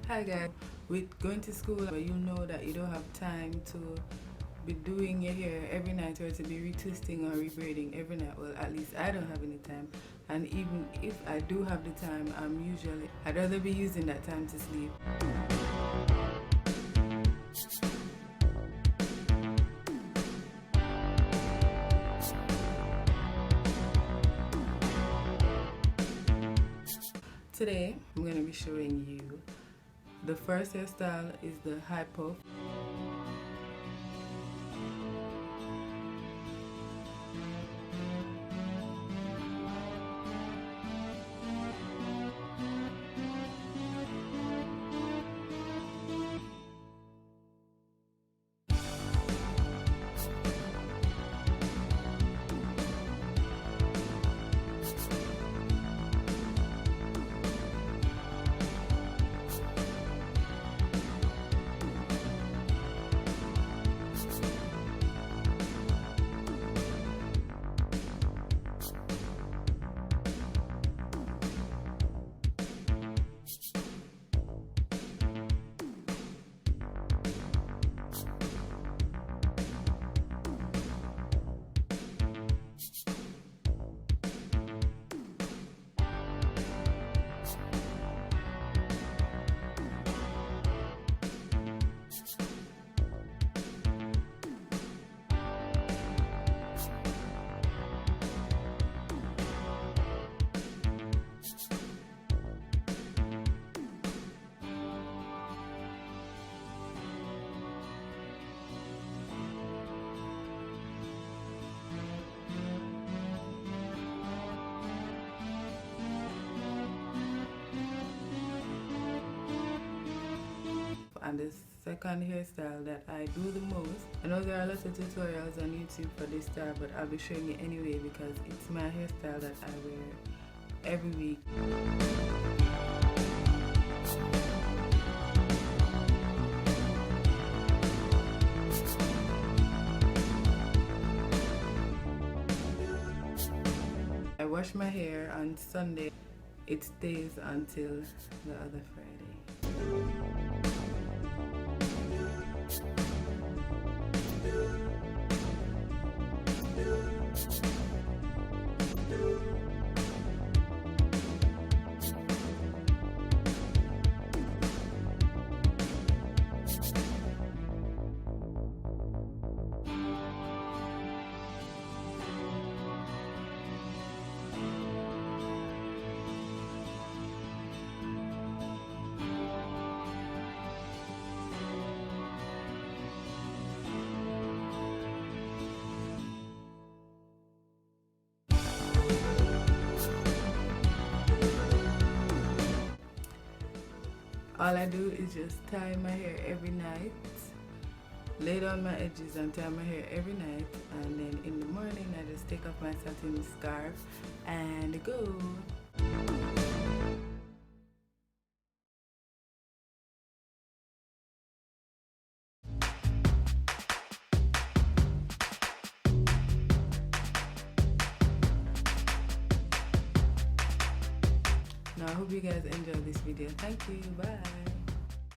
Hi guys, with going to school, you know that you don't have time to be doing your hair every night or to be retwisting or rebraiding every night. Well, at least I don't have any time, and even if I do have the time, I'd rather be using that time to sleep. Today I'm going to be showing you the first hairstyle is the high puff. And the second hairstyle that I do the most, I know there are lots of tutorials on YouTube for this style, but I'll be showing it anyway because it's my hairstyle that I wear every week. I wash my hair on Sunday. It stays until the other Friday. All I do is just tie my hair every night, lay down my edges and tie my hair every night, and then in the morning I just take off my satin scarf and go. Now I hope you guys enjoyed this video. Thank you. Bye.